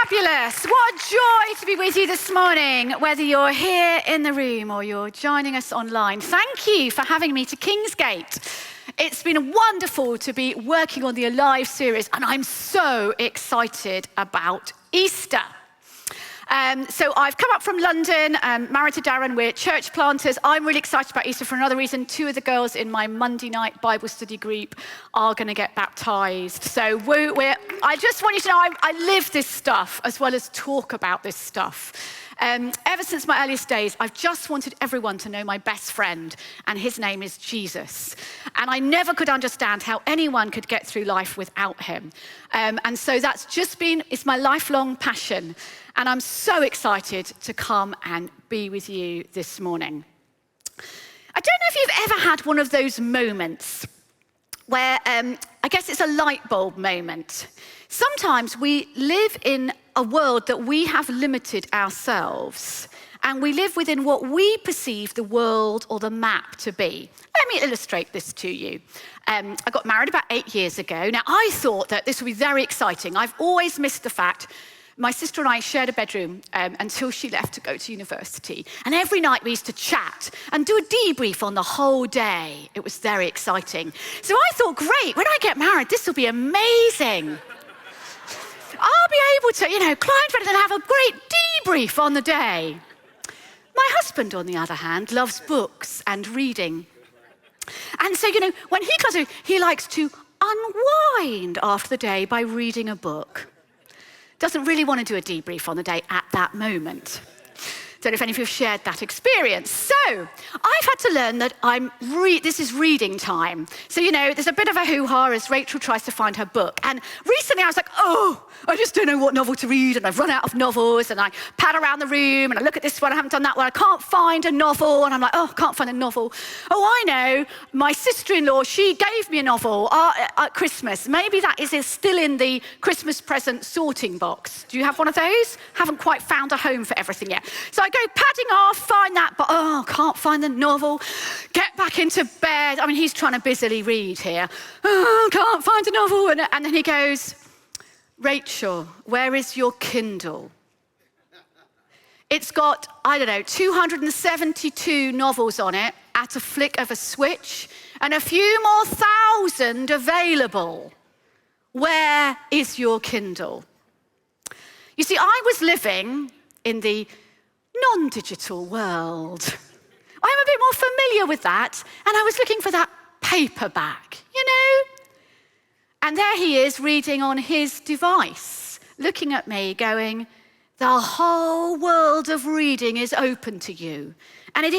Fabulous. What a joy to be with you this morning, whether you're here in the room or you're joining us online. Thank you for having me to Kingsgate. It's been wonderful to be working on the Alive series, and I'm so excited about Easter. So I've come up from London, married to Darren, we're church planters. I'm really excited about Easter for another reason. 2 of the girls in my Monday night Bible study group are going to get baptized. So I just want you to know I live this stuff as well as talk about this stuff. Ever since my earliest days, I've just wanted everyone to know my best friend, and his name is Jesus. And I never could understand how anyone could get through life without him. And so that's just been, it's my lifelong passion. And I'm so excited to come and be with you this morning. I don't know if you've ever had one of those moments where, I guess it's a light bulb moment. Sometimes we live in a world that we have limited ourselves, and we live within what we perceive the world or the map to be. Let me illustrate this to you. I got married about 8 years ago. Now, I thought that this would be very exciting. I've always missed the fact my sister and I shared a bedroom until she left to go to university. And every night we used to chat and do a debrief on the whole day. It was very exciting. So I thought, great, when I get married, this will be amazing. I'll be able to, climb to bed and have a great debrief on the day. My husband, on the other hand, loves books and reading. And so, when he comes home, he likes to unwind after the day by reading a book. Doesn't really want to do a debrief on the day at that moment. Don't know if any of you have shared that experience. So I've had to learn that this is reading time. So, there's a bit of a hoo-ha as Rachel tries to find her book. And recently I was like, I just don't know what novel to read, and I've run out of novels, and I pad around the room, and I look at this one, I haven't done that one, I can't find a novel, and I'm like, can't find a novel. I know, my sister-in-law, she gave me a novel at Christmas. Maybe that is still in the Christmas present sorting box. Do you have one of those? Haven't quite found a home for everything yet. So I go padding off, find that, but can't find the novel, get back into bed. I mean, he's trying to busily read here. Can't find a novel. And then he goes, Rachel, where is your Kindle? It's got, 272 novels on it at a flick of a switch, and a few more thousand available. Where is your Kindle? You see, I was living in the non-digital world. I'm a bit more familiar with that, and I was looking for that paperback, And there he is reading on his device, looking at me going, the whole world of reading is open to you. And it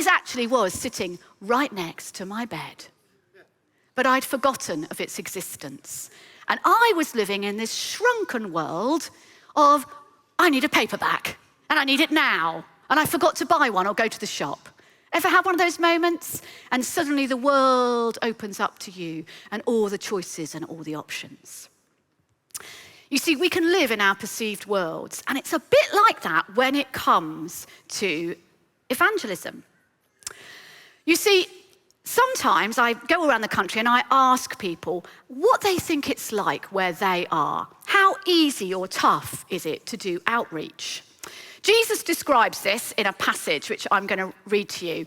was sitting right next to my bed. But I'd forgotten of its existence. And I was living in this shrunken world of, I need a paperback, and I need it now. And I forgot to buy one or go to the shop. Ever had one of those moments? And suddenly the world opens up to you and all the choices and all the options. You see, we can live in our perceived worlds, and it's a bit like that when it comes to evangelism. You see, sometimes I go around the country and I ask people what they think it's like where they are. How easy or tough is it to do outreach? Jesus describes this in a passage which I'm going to read to you.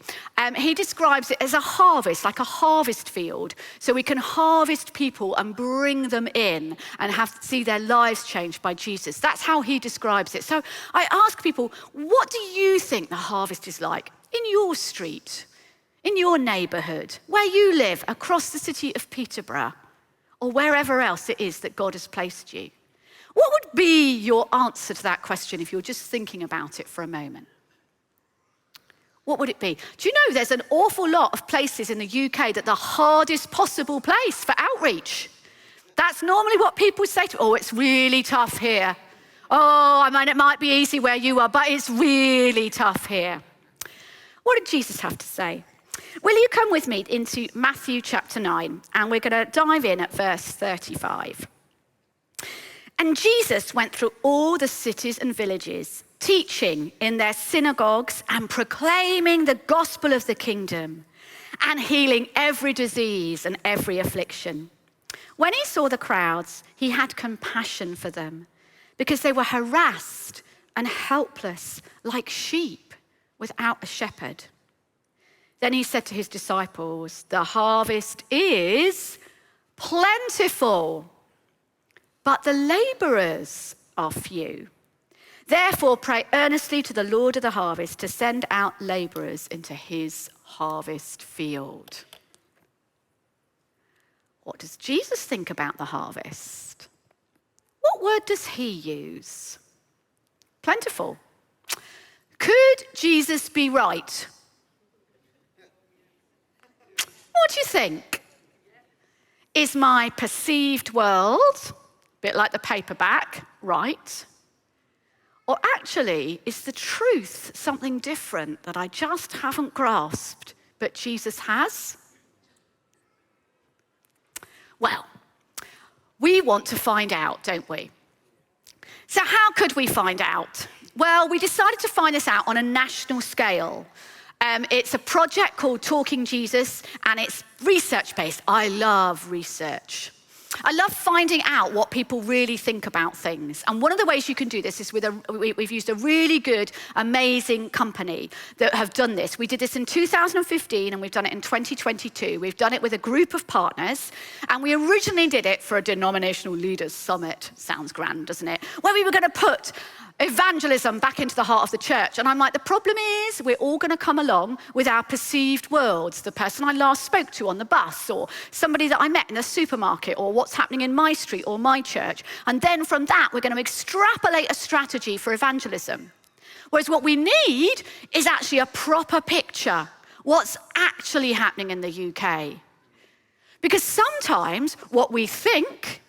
He describes it as a harvest, like a harvest field, so we can harvest people and bring them in and see their lives changed by Jesus. That's how he describes it. So I ask people, what do you think the harvest is like in your street, in your neighbourhood, where you live, across the city of Peterborough, or wherever else it is that God has placed you? What would be your answer to that question if you're just thinking about it for a moment? What would it be? Do you know there's an awful lot of places in the UK that the hardest possible place for outreach? That's normally what people say to, it's really tough here. It might be easy where you are, but it's really tough here. What did Jesus have to say? Will you come with me into Matthew chapter 9, and we're going to dive in at verse 35. And Jesus went through all the cities and villages, teaching in their synagogues and proclaiming the gospel of the kingdom and healing every disease and every affliction. When he saw the crowds, he had compassion for them because they were harassed and helpless like sheep without a shepherd. Then he said to his disciples, "The harvest is plentiful, but the laborers are few. Therefore, pray earnestly to the Lord of the harvest to send out laborers into his harvest field." What does Jesus think about the harvest? What word does he use? Plentiful. Could Jesus be right? What do you think? Is my perceived world, a bit like the paperback, right? Or actually, is the truth something different that I just haven't grasped, but Jesus has? Well, we want to find out, don't we? So how could we find out? Well, we decided to find this out on a national scale. It's a project called Talking Jesus, and it's research-based. I love research. I love finding out what people really think about things. And one of the ways you can do this is we've used a really good, amazing company that have done this. We did this in 2015 and we've done it in 2022. We've done it with a group of partners, and we originally did it for a denominational leaders summit. Sounds grand, doesn't it? Where we were going to put evangelism back into the heart of the church. And I'm like, the problem is we're all going to come along with our perceived worlds. The person I last spoke to on the bus, or somebody that I met in the supermarket, or what's happening in my street or my church. And then from that, we're going to extrapolate a strategy for evangelism. Whereas what we need is actually a proper picture. What's actually happening in the UK? Because sometimes what we think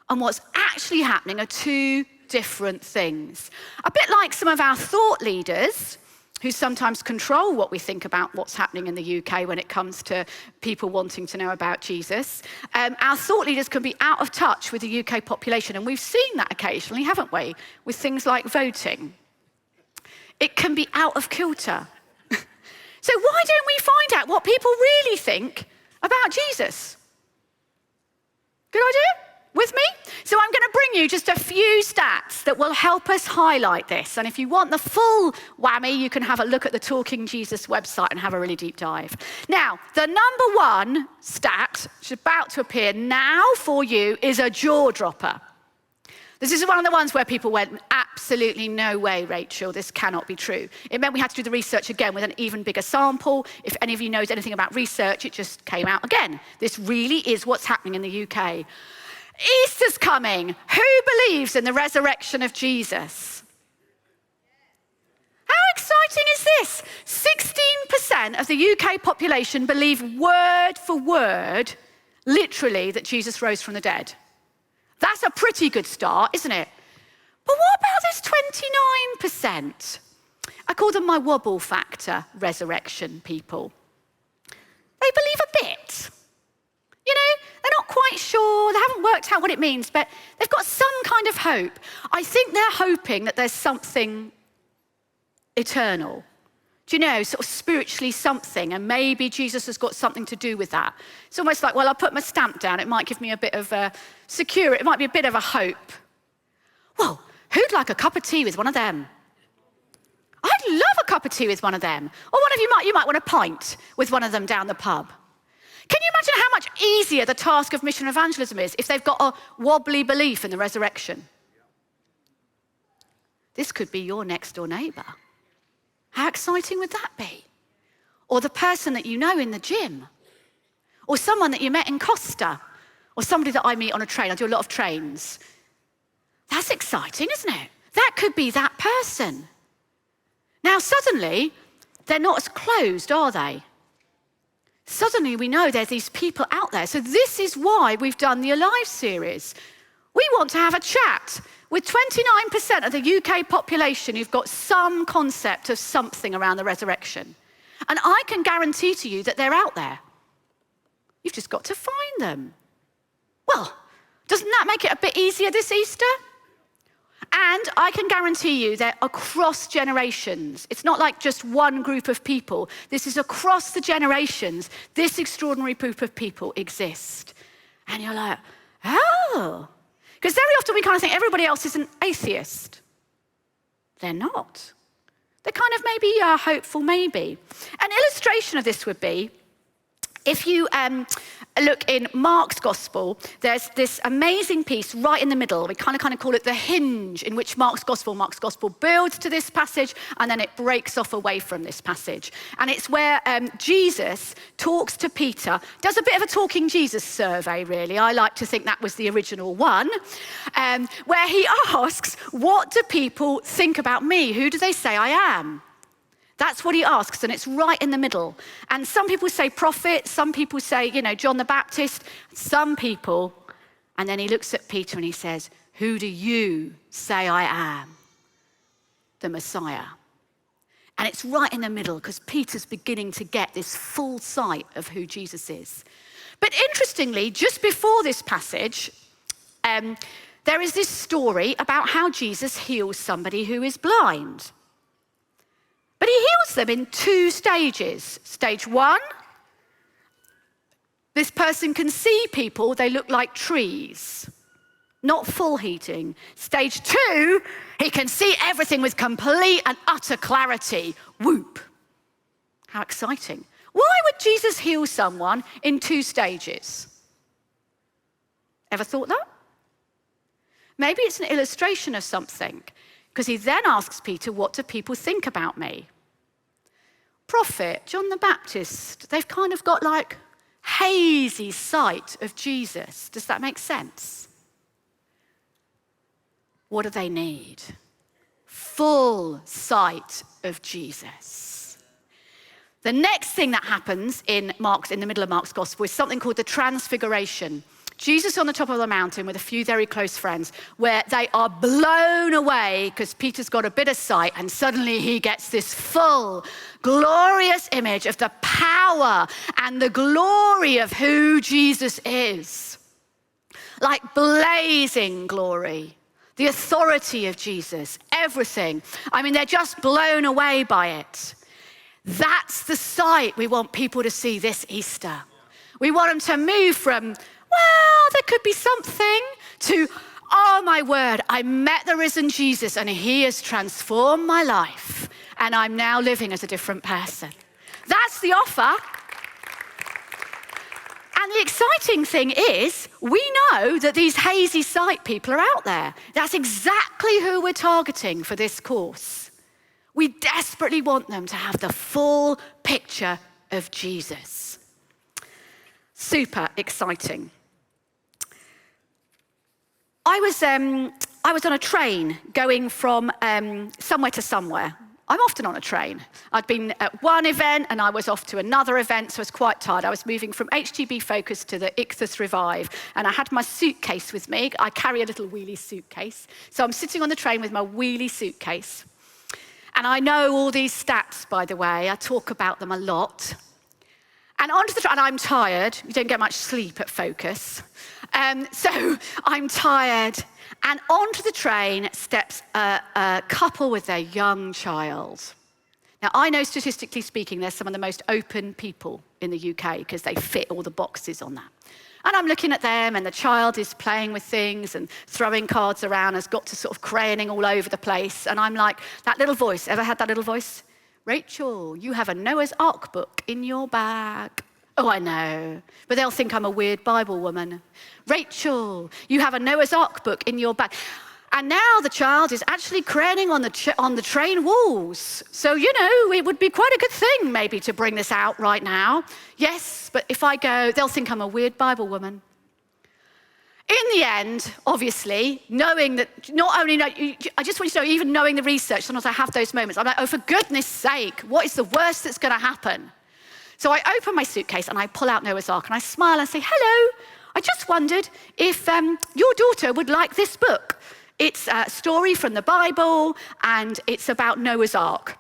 and what's actually happening are two different things. A bit like some of our thought leaders who sometimes control what we think about what's happening in the UK when it comes to people wanting to know about Jesus. Our thought leaders can be out of touch with the UK population, and we've seen that occasionally, haven't we, with things like voting. It can be out of kilter. So why don't we find out what people really think about Jesus? Good idea? With me? So I'm going to bring you just a few stats that will help us highlight this. And if you want the full whammy, you can have a look at the Talking Jesus website and have a really deep dive. Now, the number one stat, which is about to appear now for you, is a jaw dropper. This is one of the ones where people went, absolutely no way, Rachel, this cannot be true. It meant we had to do the research again with an even bigger sample. If any of you knows anything about research, it just came out again. This really is what's happening in the UK. Easter's coming. Who believes in the resurrection of Jesus? How exciting is this? 16% of the UK population believe word for word, literally, that Jesus rose from the dead. That's a pretty good start, isn't it? But what about this 29%? I call them my wobble factor resurrection people. They believe a bit. You know, they're not quite sure, they haven't worked out what it means, but they've got some kind of hope. I think they're hoping that there's something eternal. Do you know, sort of spiritually something, and maybe Jesus has got something to do with that. It's almost like, well, I'll put my stamp down, it might give me a bit of security, it might be a bit of a hope. Well, who'd like a cup of tea with one of them? I'd love a cup of tea with one of them. Or one of you might want a pint with one of them down the pub. Can you imagine how much easier the task of mission evangelism is if they've got a wobbly belief in the resurrection? This could be your next door neighbour. How exciting would that be? Or the person that you know in the gym. Or someone that you met in Costa. Or somebody that I meet on a train. I do a lot of trains. That's exciting, isn't it? That could be that person. Now suddenly, they're not as closed, are they? Suddenly we know there's these people out there. So this is why we've done the Alive series. We want to have a chat with 29% of the UK population who've got some concept of something around the resurrection. And I can guarantee to you that they're out there. You've just got to find them. Well, doesn't that make it a bit easier this Easter? And I can guarantee you they're across generations. It's not like just one group of people. This is across the generations. This extraordinary group of people exist. And you're like, oh. Because very often we kind of think everybody else is an atheist. They're not. They're kind of maybe hopeful, maybe. An illustration of this would be, if you look in Mark's gospel, there's this amazing piece right in the middle. We kind of call it the hinge in which Mark's gospel builds to this passage, and then it breaks off away from this passage. And it's where Jesus talks to Peter, does a bit of a talking Jesus survey, really. I like to think that was the original one, where he asks, what do people think about me? Who do they say I am? That's what he asks, and it's right in the middle. And some people say prophet, some people say, John the Baptist, some people, and then he looks at Peter and he says, who do you say I am? The Messiah. And it's right in the middle because Peter's beginning to get this full sight of who Jesus is. But interestingly, just before this passage, there is this story about how Jesus heals somebody who is blind. But he heals them in 2 stages. Stage 1, this person can see people, they look like trees, not full heating. Stage 2, he can see everything with complete and utter clarity. Whoop. How exciting. Why would Jesus heal someone in 2 stages? Ever thought that? Maybe it's an illustration of something. Because he then asks Peter, what do people think about me? Prophet, John the Baptist, they've kind of got like hazy sight of Jesus. Does that make sense? What do they need? Full sight of Jesus. The next thing that happens in the middle of Mark's gospel is something called the Transfiguration. Jesus on the top of the mountain with a few very close friends, where they are blown away because Peter's got a bit of sight, and suddenly he gets this full, glorious image of the power and the glory of who Jesus is. Like blazing glory, the authority of Jesus, everything. I mean, they're just blown away by it. That's the sight we want people to see this Easter. We want them to move from, well, there could be something, to, oh my word, I met the risen Jesus and he has transformed my life and I'm now living as a different person. That's the offer. And the exciting thing is, we know that these hazy sight people are out there. That's exactly who we're targeting for this course. We desperately want them to have the full picture of Jesus. Super exciting. I was on a train going from somewhere to somewhere. I'm often on a train. I'd been at one event and I was off to another event, so I was quite tired. I was moving from HTB Focus to the Ichthus Revive, and I had my suitcase with me. I carry a little wheelie suitcase. So I'm sitting on the train with my wheelie suitcase. And I know all these stats, by the way. I talk about them a lot. And onto the train, and I'm tired. You don't get much sleep at Focus. So I'm tired. And onto the train steps a couple with their young child. Now, I know statistically speaking, they're some of the most open people in the UK because they fit all the boxes on that. And I'm looking at them, and the child is playing with things and throwing cards around, has got to sort of crayoning all over the place. And I'm like, that little voice, ever had that little voice? Rachel, you have a Noah's Ark book in your bag. Oh, I know, but they'll think I'm a weird Bible woman. Rachel, you have a Noah's Ark book in your bag. And now the child is actually crayoning on the train walls. So, it would be quite a good thing maybe to bring this out right now. Yes, but if I go, they'll think I'm a weird Bible woman. In the end, obviously, knowing that, I just want you to know, even knowing the research, sometimes I have those moments. I'm like, oh, for goodness sake, what is the worst that's going to happen? So I open my suitcase and I pull out Noah's Ark and I smile and say, hello, I just wondered if your daughter would like this book. It's a story from the Bible and it's about Noah's Ark.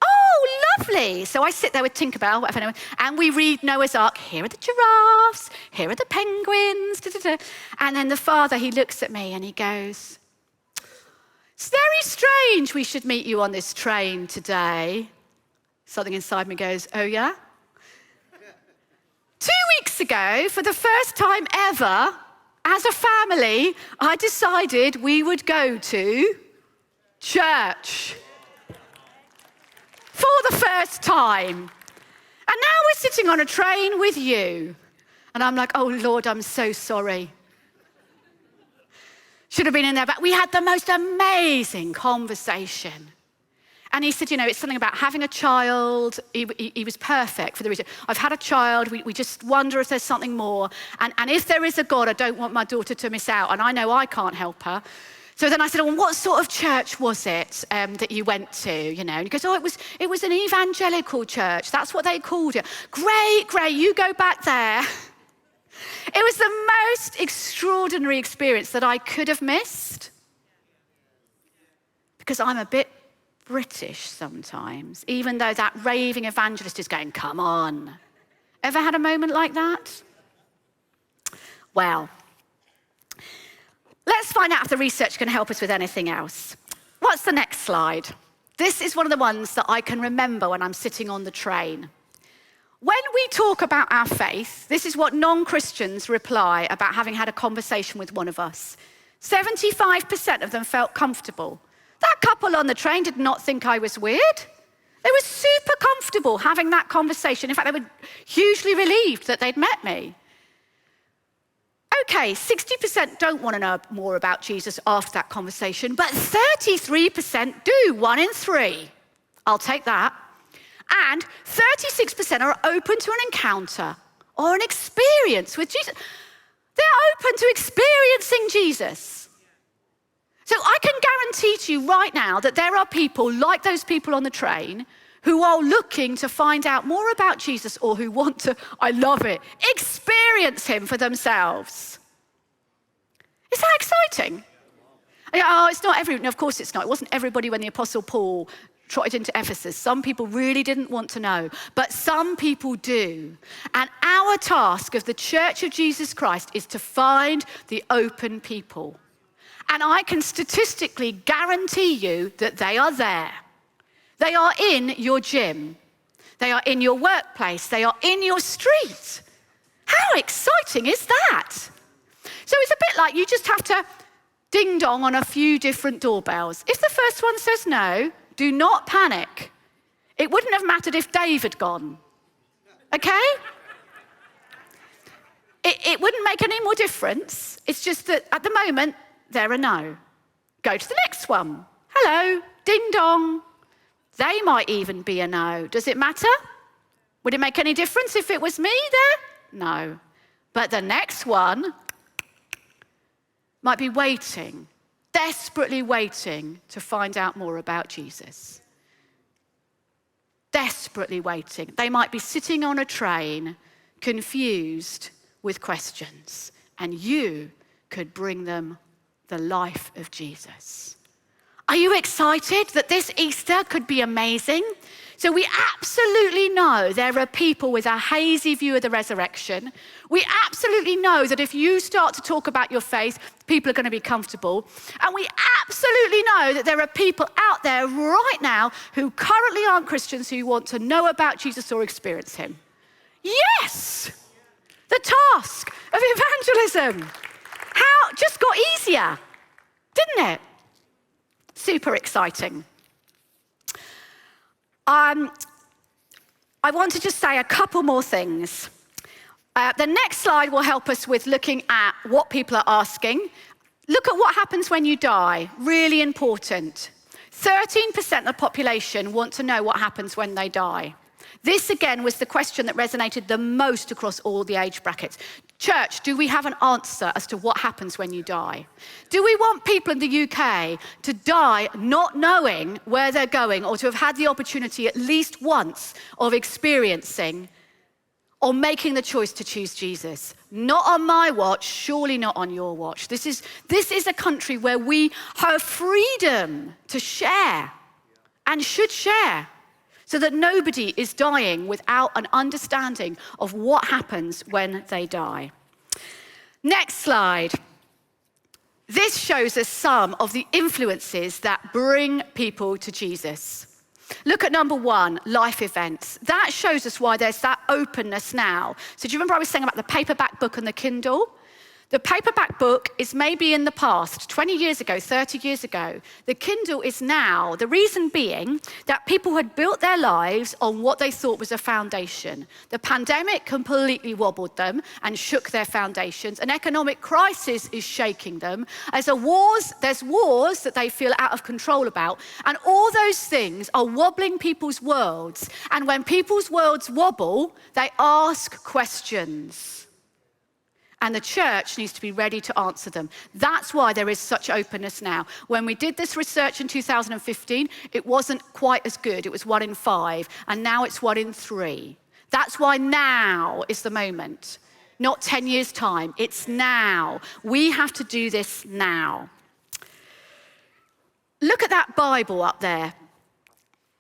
Oh, lovely. So I sit there with Tinkerbell, whatever, and we read Noah's Ark. Here are the giraffes, here are the penguins. Da, da, da. And then the father, he looks at me and he goes, it's very strange we should meet you on this train today. Something inside me goes, oh yeah? 2 weeks ago, for the first time ever, as a family, I decided we would go to church for the first time. And now we're sitting on a train with you. And I'm like, oh Lord, I'm so sorry. Should have been in there, but we had the most amazing conversation. And he said, it's something about having a child. He was perfect for the reason. I've had a child. We just wonder if there's something more. And if there is a God, I don't want my daughter to miss out. And I know I can't help her. So then I said, well, what sort of church was it that you went to? And he goes, it was an evangelical church. That's what they called it. Great, you go back there. It was the most extraordinary experience that I could have missed. Because I'm a bit British sometimes, even though that raving evangelist is going, come on. Ever had a moment like that? Well, let's find out if the research can help us with anything else. What's the next slide? This is one of the ones that I can remember when I'm sitting on the train. When we talk about our faith, this is what non-Christians reply about having had a conversation with one of us. 75% of them felt comfortable. That couple on the train did not think I was weird. They were super comfortable having that conversation. In fact, they were hugely relieved that they'd met me. Okay, 60% don't want to know more about Jesus after that conversation, but 33% do, 1 in 3. I'll take that. And 36% are open to an encounter or an experience with Jesus. They're open to experiencing Jesus. So I can guarantee to you right now that there are people like those people on the train who are looking to find out more about Jesus or who want to, I love it, experience him for themselves. Is that exciting? Oh, it's not everyone. No, of course it's not. It wasn't everybody when the Apostle Paul trotted into Ephesus. Some people really didn't want to know, but some people do. And our task of the Church of Jesus Christ is to find the open people. And I can statistically guarantee you that they are there. They are in your gym. They are in your workplace. They are in your street. How exciting is that? So it's a bit like you just have to ding dong on a few different doorbells. If the first one says no, do not panic. It wouldn't have mattered if Dave had gone. Okay? It wouldn't make any more difference. It's just that at the moment, they're a no. Go to the next one. Hello, ding dong. They might even be a no. Does it matter? Would it make any difference if it was me there? No. But the next one might be waiting, desperately waiting to find out more about Jesus. Desperately waiting. They might be sitting on a train, confused with questions, and you could bring them the life of Jesus. Are you excited that this Easter could be amazing? So we absolutely know there are people with a hazy view of the resurrection. We absolutely know that if you start to talk about your faith, people are going to be comfortable. And we absolutely know that there are people out there right now who currently aren't Christians who want to know about Jesus or experience him. Yes! The task of evangelism. How just got easier, didn't it? Super exciting. I want to just say a couple more things. The next slide will help us with looking at what people are asking. Look at what happens when you die. Really important. 13% of the population want to know what happens when they die. This, again, was the question that resonated the most across all the age brackets. Church, do we have an answer as to what happens when you die? Do we want people in the UK to die not knowing where they're going or to have had the opportunity at least once of experiencing or making the choice to choose Jesus? Not on my watch, surely not on your watch. This is a country where we have freedom to share and should share, so that nobody is dying without an understanding of what happens when they die. Next slide. This shows us some of the influences that bring people to Jesus. Look at number 1, life events. That shows us why there's that openness now. So do you remember I was saying about the paperback book and the Kindle? The paperback book is maybe in the past, 20 years ago, 30 years ago. The Kindle is now, the reason being that people had built their lives on what they thought was a foundation. The pandemic completely wobbled them and shook their foundations. An economic crisis is shaking them. There's wars that they feel out of control about. And all those things are wobbling people's worlds. And when people's worlds wobble, they ask questions. And the church needs to be ready to answer them. That's why there is such openness now. When we did this research in 2015, it wasn't quite as good. It was 1 in 5, and now it's 1 in 3. That's why now is the moment, not 10 years' time. It's now. We have to do this now. Look at that Bible up there.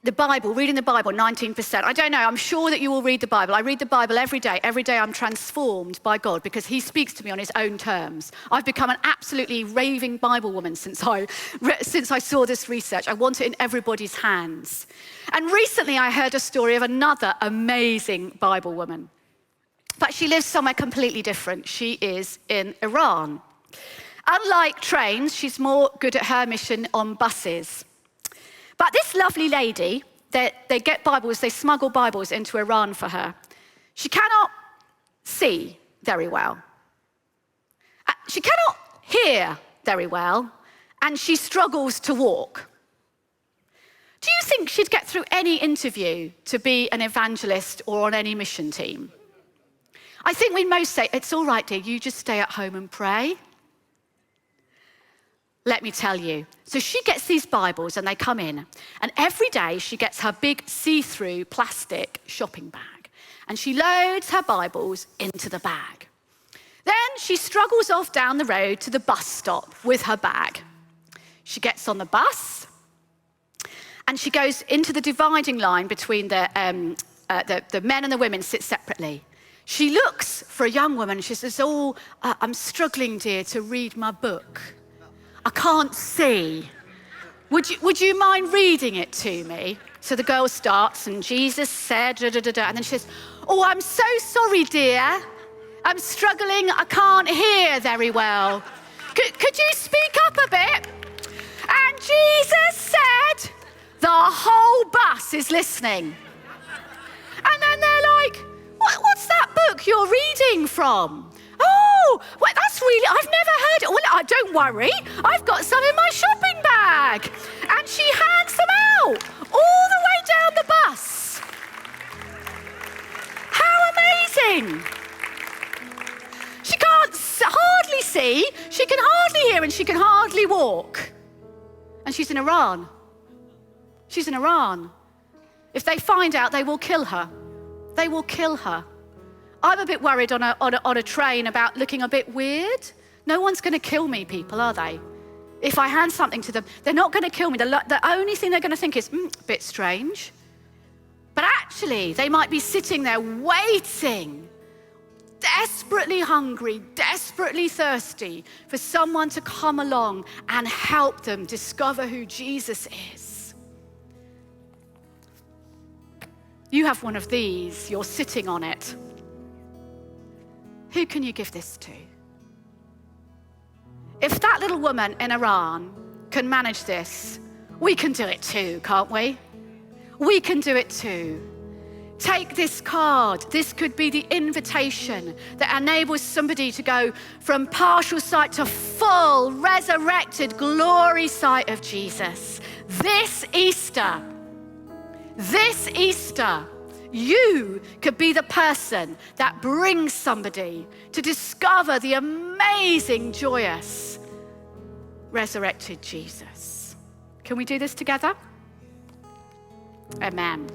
The Bible, reading the Bible, 19%. I don't know, I'm sure that you will read the Bible. I read the Bible every day. Every day I'm transformed by God because he speaks to me on his own terms. I've become an absolutely raving Bible woman since I saw this research. I want it in everybody's hands. And recently I heard a story of another amazing Bible woman. But she lives somewhere completely different. She is in Iran. Unlike trains, she's more good at her mission on buses. But this lovely lady, they get Bibles, they smuggle Bibles into Iran for her. She cannot see very well. She cannot hear very well, and she struggles to walk. Do you think she'd get through any interview to be an evangelist or on any mission team? I think we'd most say, it's all right, dear, you just stay at home and pray. Let me tell you. So she gets these Bibles and they come in. And every day she gets her big see-through plastic shopping bag. And she loads her Bibles into the bag. Then she struggles off down the road to the bus stop with her bag. She gets on the bus and she goes into the dividing line between the men and the women sit separately. She looks for a young woman. She says, I'm struggling, dear, to read my book. I can't see. Would you mind reading it to me? So the girl starts, and Jesus said, and then she says, I'm so sorry, dear. I'm struggling, I can't hear very well. Could you speak up a bit? And Jesus said, the whole bus is listening. And then they're like, what's that book you're reading from? Well, that's really, I've never heard it. Well, don't worry, I've got some in my shopping bag. And she hands them out all the way down the bus. How amazing. She can't hardly see, she can hardly hear, and she can hardly walk. And she's in Iran. She's in Iran. If they find out, they will kill her. They will kill her. I'm a bit worried on a train about looking a bit weird. No one's going to kill me, people, are they? If I hand something to them, they're not going to kill me. The only thing they're going to think is, a bit strange. But actually, they might be sitting there waiting, desperately hungry, desperately thirsty for someone to come along and help them discover who Jesus is. You have one of these, you're sitting on it. Who can you give this to? If that little woman in Iran can manage this, we can do it too, can't we? We can do it too. Take this card. This could be the invitation that enables somebody to go from partial sight to full, resurrected, glory sight of Jesus. This Easter, you could be the person that brings somebody to discover the amazing, joyous, resurrected Jesus. Can we do this together? Amen.